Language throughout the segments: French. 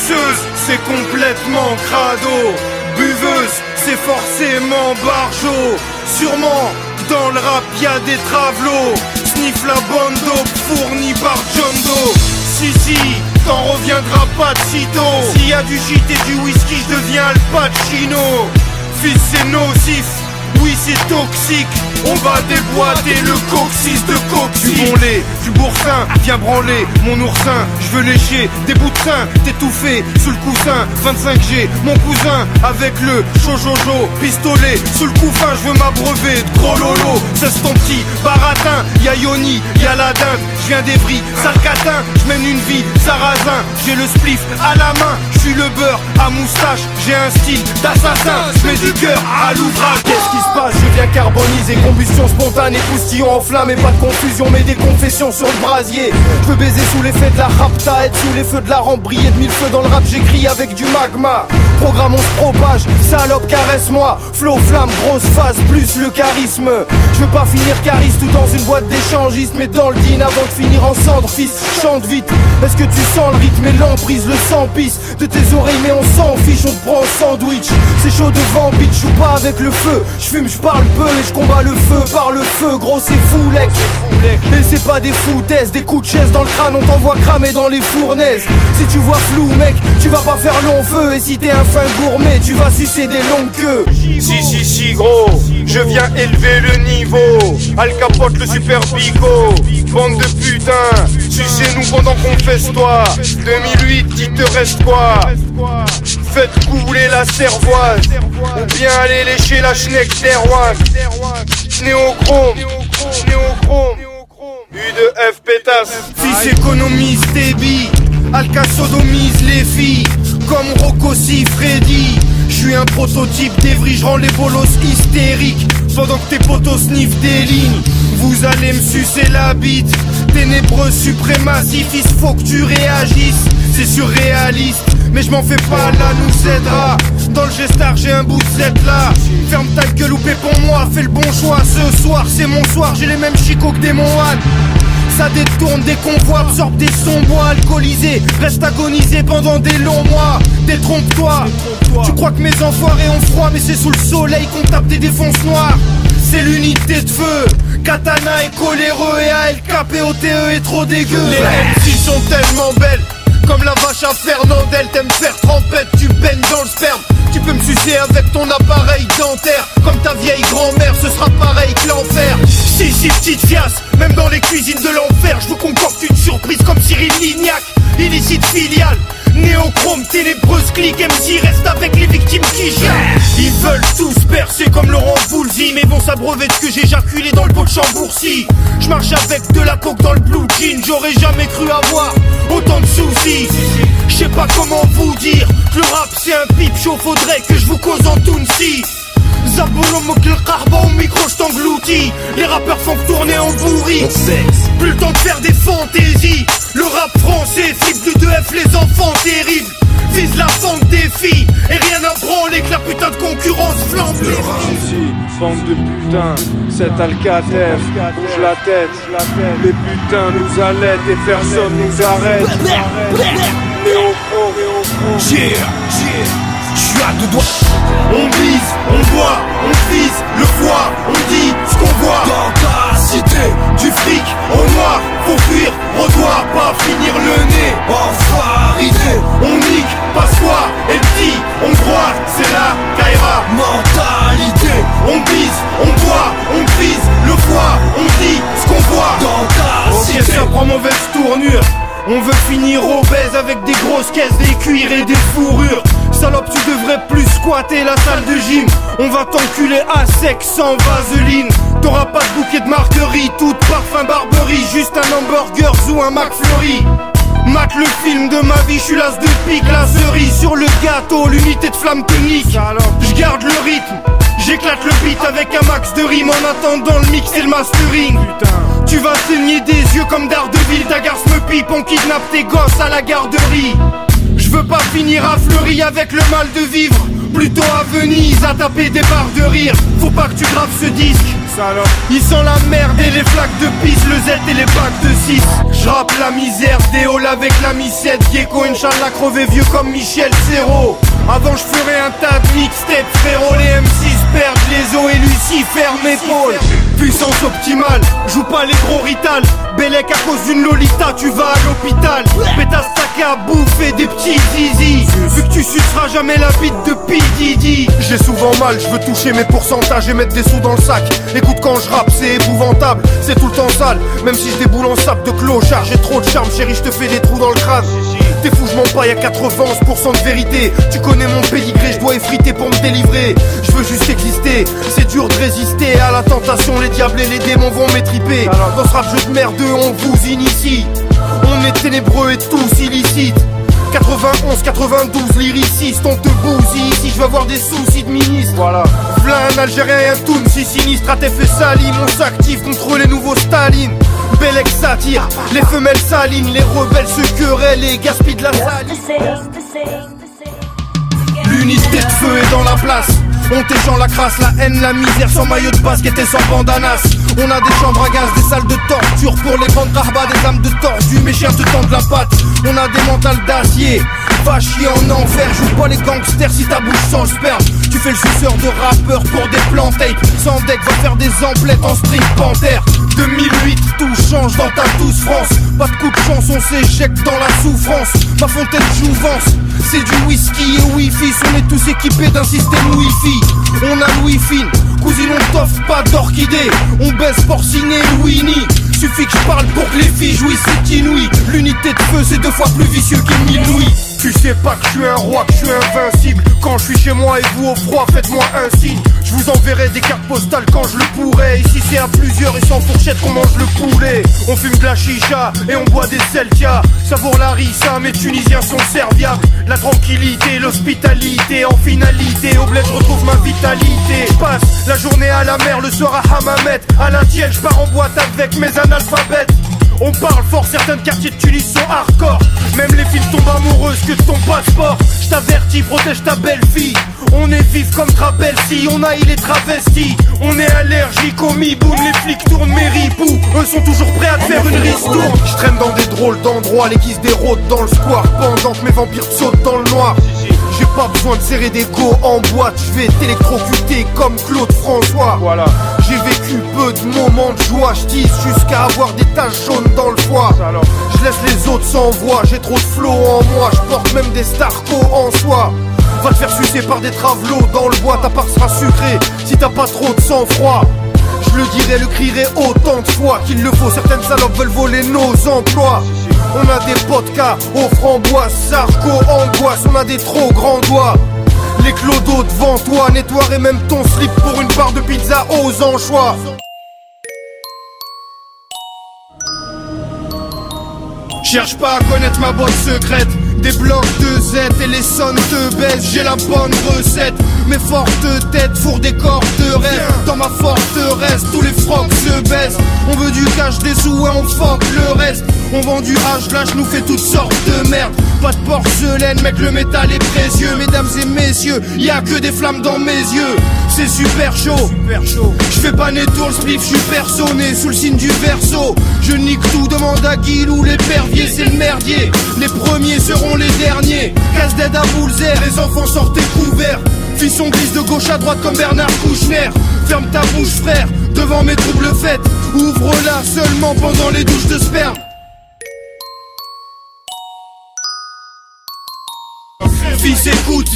Suceuse, c'est complètement crado. Buveuse, c'est forcément barjo. Sûrement que dans le rap y'a des travelots. Sniff la bande dope fournie par John Doe. Si, t'en reviendras pas de sitôt. S'il y a du shit et du whisky, je deviens Al Pacino. Fils, c'est nocif, oui c'est toxique. On va déboîter le coccyx de coccyx. Du bon lait, du boursin, viens branler mon oursin. Je veux lécher des bouts de sein, t'étouffer sous le coussin. 25G, mon cousin, avec le chojojo. Pistolet, sous le couffin, je veux m'abreuver de gros lolo. C'est ton petit baratin, y'a Yoni, y'a la dinde. Je viens d'Evry, sale catin, je mène une vie sarrasin. J'ai le spliff à la main, je suis le beurre à moustache. J'ai un style d'assassin, je mets du cœur à l'ouvrage. Qu'est-ce qui se passe? Je viens carboniser. Combustion spontanée, poustillon en flamme et pas de confusion, mais des confessions sur le brasier. Je veux baiser sous l'effet de la rapta, être sous les feux de la rampe, briller de mille feux dans le rap, j'écris avec du magma. Programme on se propage, salope caresse-moi. Flow flamme, grosse phase, plus le charisme. Je veux pas finir cariste tout dans une boîte d'échangistes, mais dans le din avant de finir en cendre. Fils, chante vite, est-ce que tu sens le rythme et l'emprise, le sang pisse de tes oreilles, mais on s'en fiche, on te prend au sandwich. C'est chaud devant, bitch, je joue pas avec le feu. Je fume, je parle peu et je combats le feu par le feu, gros c'est fou lex. Et c'est pas des foutaises, des coups de chaise dans le crâne, on t'envoie cramer dans les fournaises. Si tu vois flou mec, tu vas pas faire long feu. Et si t'es un fin gourmet, tu vas sucer des longues queues. Si gros, je viens élever le niveau. Al Capote le super bigot. Bande de putain, sucez-nous pendant qu'on festoie. 2008, il te reste quoi? Faites couler la cervoise, ou bien aller lécher la schneck d'Erwan. Néochrome, U de F pétasse. Fils économise tes billes, Alka sodomise les filles, comme Rocco Freddy. J'suis un prototype d'Evry, j'rends les bolos hystériques, pendant que tes potos sniffent des lignes. Vous allez me sucer la bite, ténébreux suprématif, il faut que tu réagisses. C'est surréaliste, mais je m'en fais pas, là nous aidera. Dans le gestar j'ai un bout de Z là. Ferme ta gueule ou pour moi, fais le bon choix. Ce soir c'est mon soir, j'ai les mêmes chicots que des Mohan. Ça détourne des convois, absorbe des sons bois alcoolisés, reste agonisé pendant des longs mois. Détrompe-toi, tu crois que mes enfoirés ont froid, mais c'est sous le soleil qu'on tape des défonces noires. C'est l'unité de feu, Katana est coléreux et ALKPOTE est trop dégueu. Les MC sont tellement belles, comme la vache à Fernandel, t'aimes faire trempette, tu baignes dans le sperme. Tu peux me sucer avec ton appareil dentaire, comme ta vieille grand-mère, ce sera pareil que l'enfer. Si, petite fiasse, même dans les cuisines de l'enfer, je vous concocte une surprise comme Cyril Lignac. Illicite filiale, néochrome, ténébreuse clique, MC reste avec les victimes qui gèrent. Ils veulent tous percer comme Laurent Voulzy, mais vont s'abreuver de ce que j'ai éjaculé dans le pot de Chambourcy. Je marche avec de la coke dans le blue jean, j'aurais jamais cru avoir autant de soucis. Je sais pas comment vous dire que le rap c'est un pipe chaud, faudrait que je vous cause en Tounsi. Zaboulomok le carbo au micro j't'engloutis. Les rappeurs font que tourner en bourri. Plus le temps de faire des fantaisies. Le rap français flippe de 2F les enfants terribles. Vise la fente des filles et rien à branler que la putain de concurrence flambe. Le rap ici, bande de putain, c'est Alcatef, bouge la tête, les putains nous allaitent et personne nous arrête. J'suis à deux doigts. On vise, on boit, on vise le foie, on dit ce qu'on voit. Dans ta cité, du fric au noir, faut fuir, on doit pas finir le nez. Enfoirité, on nique, passoire, et petit, on croit, c'est la Kaira. Mentalité, on bise, on boit, on vise le foie, on dit ce qu'on voit. Dans ta cité, ça prend mauvaise tournure. On veut finir obèse avec des grosses caisses, des cuirs et des fourrures. Salope, tu devrais plus squatter la salle de gym. On va t'enculer à sec sans vaseline. T'auras pas de bouquet de marguerite, tout de parfum Barberie, juste un hamburger ou un McFlurry. Mate le film de ma vie, j'suis l'as de pique, la cerise sur le gâteau, l'unité de flamme tonique. J'garde le rythme, j'éclate le beat avec un max de rimes en attendant le mix et le mastering. Tu vas saigner des yeux comme Daredevil, ta garce me pipe, on kidnappe tes gosses à la garderie. veux pas finir à Fleury avec le mal de vivre, plutôt à Venise à taper des barres de rire. Faut pas que tu graves ce disque, il sent la merde et les flaques de pisse, le Z et les bacs de 6. J'rappe la misère, déole avec la mi-7. Gecko, Inch'Allah, crevé vieux comme Michel Serrault. Avant je ferais un tas de mixtapes, frérot. Les M6 perdent les os et Lucie ferme épaule. Puissance optimale, joue pas les gros rital. Bellec à cause d'une lolita, tu vas à l'hôpital. Pétasse sac à bouffer des petits zizi. Vu que tu suceras jamais la bite de P. Diddy. J'ai souvent mal, je veux toucher mes pourcentages et mettre des sous dans le sac. Écoute quand je rappe, c'est épouvantable, c'est tout le temps sale. Même si je déboule en sable de clochard, j'ai trop de charme, chérie, je te fais des trous dans le crâne. T'es fou, je mens pas, y'a 91% de vérité. Tu connais mon pédigré, je dois effriter pour me délivrer. Je veux juste exister, c'est dur de résister à la tentation. Les diables et les démons vont m'étriper. Dans ce rap jeu de merde, on vous initie. On est ténébreux et tous illicites. 91, 92, lyriciste, on te bousille. Ici je veux avoir des soucis de ministre. Voilà. V'là un Algérien et un Toun, si sinistre. ATF et Salim, on s'active contre les nouveaux Staline. Bellec s'attire, les femelles salines. Les rebelles se querellent et gaspillent de la saline. L'unité de feu est dans la place. On t'échange la crasse, la haine, la misère, sans maillot de basket et sans bandanas. On a des chambres à gaz, des salles de torture pour les bandes rahba, des âmes de tordu. Mes chiens te tendent la patte, on a des mentales d'acier. Va chier en enfer, joue pas les gangsters si ta bouche sans le sperme. Tu fais le suceur de rappeur pour des plans tape. Sans deck, va faire des emplettes en string panthère. 2008, tout change dans ta douce France. Pas de coup de chance, on s'éjecte dans la souffrance. Ma fontaine jouvence, c'est du whisky et wifi. On est tous équipés d'un système wifi. On a Louis Fine, cousine on t'offre pas d'orchidée. On baisse Porcinet et Louini. Suffit que je parle pour que les filles jouissent, c'est inouï. L'unité de feu c'est 2 fois plus vicieux qu'Émile Louis. Tu sais pas que je suis un roi, que je suis invincible. Quand je suis chez moi et vous au froid, faites-moi un signe. Je vous enverrai des cartes postales quand je le pourrai. Ici c'est à plusieurs et sans fourchette qu'on mange le poulet. On fume de la chicha et on boit des Celtia. Savoure la rissa, mes Tunisiens sont serviables. La tranquillité, l'hospitalité, en finalité au bled je retrouve ma vitalité. Je passe la journée à la mer, le soir à Hammamet. À la tienne, je pars en boîte avec mes analphabètes. On parle fort, certains quartiers de Tunis sont hardcore. Même les filles tombent amoureuses que de ton passeport. Je t'avertis, protège ta belle-fille. On est vif comme Trabelsi, on a il est travesti. On est allergique au mi-boom, les flics tournent mes ripoux. Eux sont toujours prêts à te faire une ristourne. Je traîne dans des drôles d'endroits, les guises dérodent dans le square. Pendant que mes vampires sautent dans le noir. J'ai pas besoin de serrer des go en boîte, je vais t'électrocuter comme Claude François. Voilà. J'ai vécu peu de moments de joie, je tisse jusqu'à avoir des taches jaunes dans le foie. Je laisse les autres sans voix, j'ai trop de flow en moi, je porte même des starcos en soi. Va te faire sucer par des travelots dans le bois, ta part sera sucrée si t'as pas trop de sang-froid. Je le dirai, le crierai autant de fois qu'il le faut, certaines salopes veulent voler nos emplois. On a des podcasts aux framboises, Sarko, angoisse, on a des trop grands doigts. Les clodos devant toi, nettoierai même ton slip pour une part de pizza aux anchois. Cherche pas à connaître ma boîte secrète. Des blocs de Z et les sons te baissent. J'ai la bonne recette. Mes fortes têtes fourrent des corps de rêve. Dans ma forteresse, tous les frocs se baissent. On veut du cash, des sous et on fuck le reste. On vend du H, nous fait toutes sortes de merde. Pas de porcelaine, mec, le métal est précieux. Mesdames et messieurs, y'a que des flammes dans mes yeux. C'est super chaud, je fais pas nettour le spliff, je suis personné sous le signe du verso. Je nique tout, demande à Guil ou l'épervier, c'est le merdier. Les premiers seront les derniers. Casse d'aide à Boulzer, les enfants sortent couverts. Fils on glisse de gauche à droite comme Bernard Kouchner. Ferme ta bouche frère, devant mes troubles fêtes. Ouvre-la seulement pendant les douches de sperme. Fils écoute,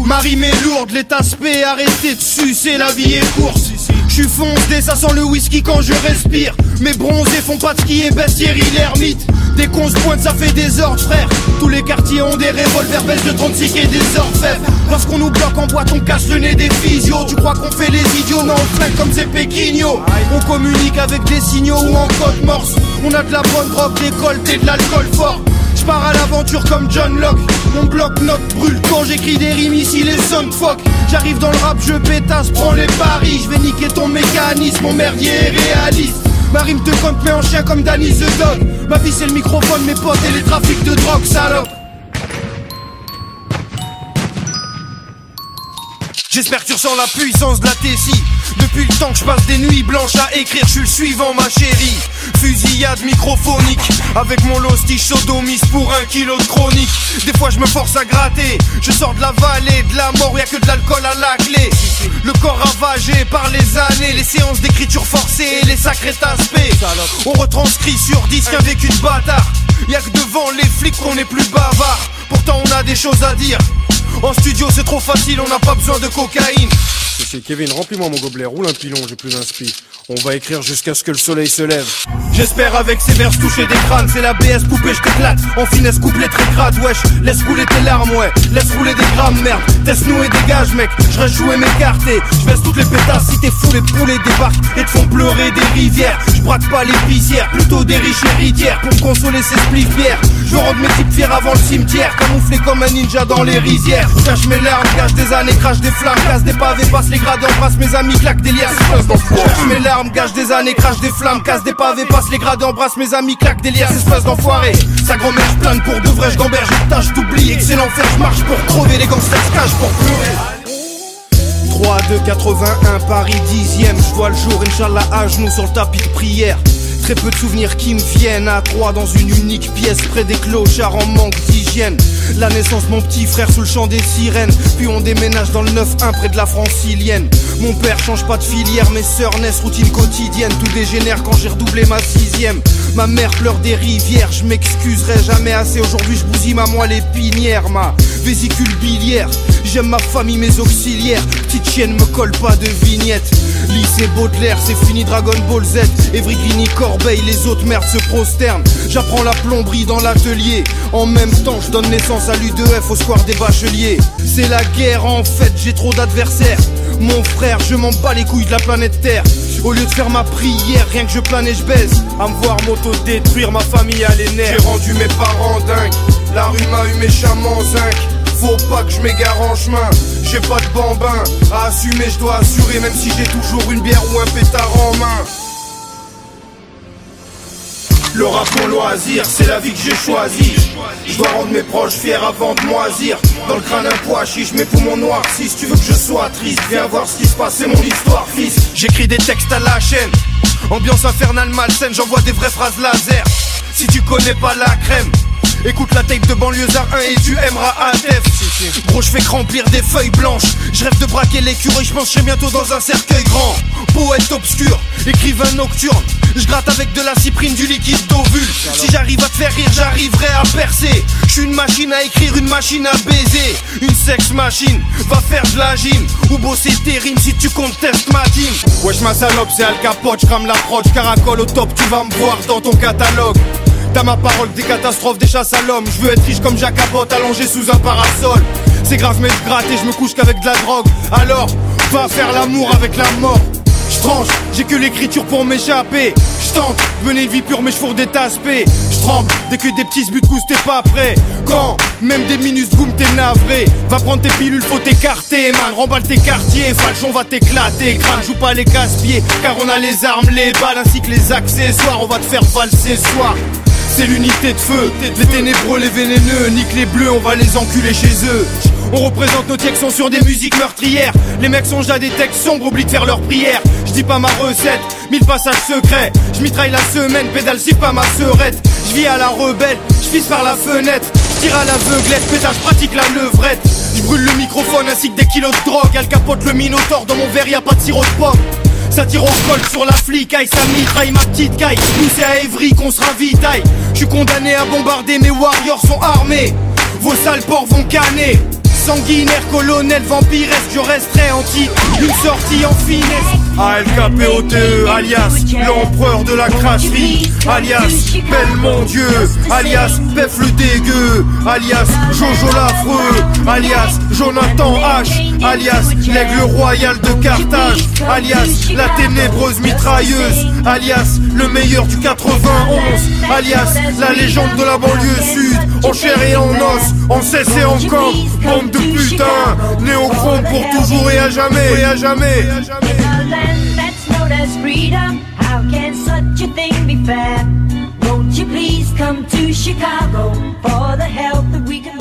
ma rime est lourde, les aspects arrêtez de sucer, la vie est courte. J'suis foncé, ça sent le whisky quand je respire. Mes bronzés font pas de ski et bestiaire, l'ermite. Dès qu'on se pointe ça fait des ordres frère. Tous les quartiers ont des revolvers, baisse de 36 et des orfèvres. Lorsqu'on nous bloque en boîte on casse le nez des physios. Tu crois qu'on fait les idiots, non on flingue comme ces péquignos. On communique avec des signaux ou en code morse. On a de la bonne drogue, des coltes et de l'alcool fort. J'pars à l'aventure comme John Locke. Mon bloc-notes brûle quand j'écris des rimes ici les soundfuck. J'arrive dans le rap, je pétasse, prends les paris. J'vais niquer ton mécanisme, mon merdier est réaliste. Ma rime te compte mais en chien comme Danny the Dog. Ma vie c'est le microphone, mes potes et les trafics de drogue, salope. J'espère que tu ressens la puissance de la Tessie. Depuis le temps que je passe des nuits blanches à écrire, je suis le suivant ma chérie. Fusillade microphonique, avec mon lostiche sodomiste pour 1 kilo de chronique. Des fois je me force à gratter, je sors de la vallée de la mort, y'a que de l'alcool à la clé. Le corps ravagé par les années, les séances d'écriture forcée et les sacrés aspects. On retranscrit sur disque un vécu de bâtard. Y'a que devant les flics qu'on est plus bavard. Pourtant on a des choses à dire. En studio c'est trop facile, on n'a pas besoin de cocaïne. C'est Kevin, remplis-moi mon gobelet, roule un pilon, j'ai plus d'inspi. On va écrire jusqu'à ce que le soleil se lève. J'espère avec ces vers toucher des crânes. C'est la BS poupée, je t'éclate. En finesse couplet très crade, wesh. Laisse rouler tes larmes, ouais. Laisse rouler des grammes, merde. Teste-nous et dégage, mec. Je reste jouer mes cartes et je baisse toutes les pétasses. Si t'es fou, les poulets débarquent et te font pleurer des rivières. Je braque pas l'épicière, plutôt des riches héritières. Pour me consoler ces splifières. Je veux rendre mes types fiers avant le cimetière. Camouflé comme un ninja dans les rizières. Cache mes larmes, cache des années, crache des flammes. Casse des pavés, passe les grades, embrasse mes amis, claque des liasses. Cache mes larmes, gâche des années, crache des flammes, casse des pavés, passe les grades, embrasse mes amis, claque des liasses, espèce d'enfoiré. Sa grand-mère je plane pour de vrai, je gamberge, j'ai tâche d'oubli. Excellent fer, je marche pour crever, les gangsters se cachent pour pleurer. 3, 2, 81, Paris 10e, je vois le jour, Inch'Allah à genoux sur le tapis de prière. Très peu de souvenirs qui me viennent à 3 dans une unique pièce près des clochards en manque d'hygiène. La naissance mon petit frère sous le chant des sirènes. Puis on déménage dans le 9-1 près de la francilienne. Mon père change pas de filière, mes sœurs naissent routine quotidienne. Tout dégénère quand j'ai redoublé ma 6e. Ma mère pleure des rivières, je m'excuserai jamais assez. Aujourd'hui je bousille ma moelle épinière, ma vésicule biliaire. J'aime ma famille, mes auxiliaires. Petite chienne me colle pas de vignette. Lycée Baudelaire, c'est fini Dragon Ball Z. Evry Grigny, Corbeil, les autres merdes se prosternent. J'apprends la plomberie dans l'atelier. En même temps, je donne naissance à l'U2F au square des Bacheliers. C'est la guerre en fait, j'ai trop d'adversaires. Mon frère, je m'en bats les couilles de la planète Terre. Au lieu de faire ma prière, rien que je plane et je baise. À me voir m'auto-détruire, ma famille a les nerfs. J'ai rendu mes parents dingues, la rue m'a eu méchamment zinc. Faut pas que je m'égare en chemin, j'ai pas de bambin à assumer, je dois assurer même si j'ai toujours une bière ou un pétard en main. Le rap mon loisir, c'est la vie que j'ai choisie. Je dois rendre mes proches fiers avant de moisir. Dans le crâne un pois chiche, mes poumons noirs. Si tu veux que je sois triste, viens voir ce qui se passe, c'est mon histoire fils. J'écris des textes à la chaîne, ambiance infernale malsaine, j'envoie des vraies phrases laser. Si tu connais pas la crème, écoute la tape de Banlieusard 1 et tu aimeras ATF. Gros, je fais que remplir des feuilles blanches. Je rêve de braquer l'écureuil, je pense que je serai bientôt dans un cercueil grand. Poète obscur, écrivain nocturne. Je gratte avec de la cyprine, du liquide d'ovule. Si j'arrive à te faire rire, j'arriverai à percer. Je suis une machine à écrire, une machine à baiser. Une sex machine, va faire de la gym ou bosser tes rimes si tu contestes ma team. Wesh ma salope, c'est Al Capote, j'crame l'approche. Caracole au top, tu vas me voir dans ton catalogue. T'as ma parole, des catastrophes, des chasses à l'homme. Je veux être riche comme Jacques Capote, allongé sous un parasol. C'est grave mais je gratte et je me couche qu'avec de la drogue. Alors, va faire l'amour avec la mort. J'tranche, j'ai que l'écriture pour m'échapper. J'tente, venez une vie pure mais j'fourre des tasse-pés. J'tremble, dès que des petits buts de coups t'es pas prêt. Quand, même des minus goum t'es navré. Va prendre tes pilules, faut t'écarter, man. Remballe tes quartiers, falchon va t'éclater. Crâne, joue pas les casse-pieds, car on a les armes, les balles ainsi que les accessoires. On va te faire valser ce soir. C'est l'unité de feu, les ténébreux, les vénéneux, nique les bleus, on va les enculer chez eux. On représente nos tieks sont sur des musiques meurtrières. Les mecs sont déjà des textes sombres, oublient de faire leurs prières. Je dis pas ma recette, 1000 passages secrets. Je mitraille la semaine, pédale si pas ma serette. Je vis à la rebelle, je pisse par la fenêtre. Je tire à l'aveuglette, pédale, je pratique la levrette. Je brûle le microphone ainsi que des kilos de drogue. Al Capote le minotaure, dans mon verre y'a pas de sirop de pomme. Ça tire au col sur la flicaille, ça mitraille ma petite caille. Nous c'est à Évry qu'on se ravitaille. Je suis condamné à bombarder, mes warriors sont armés. Vos sales porcs vont canner. Sanguinaire, colonel, vampiresque, je resterai anti. Une sortie en finesse. ALKPOTE, alias l'empereur de la crasserie, alias Belmont Dieu, alias Pef le dégueu, alias Jojo l'affreux, alias Jonathan H, alias l'aigle royal de Carthage, alias la ténébreuse mitrailleuse, alias le meilleur du 91, alias la légende de la banlieue sud, en chair et en os, en cesse et en camp, bande de putain, néochrome pour toujours et à jamais, et à jamais. That's known as freedom. How can such a thing be fair? Won't you please come to Chicago for the help that we can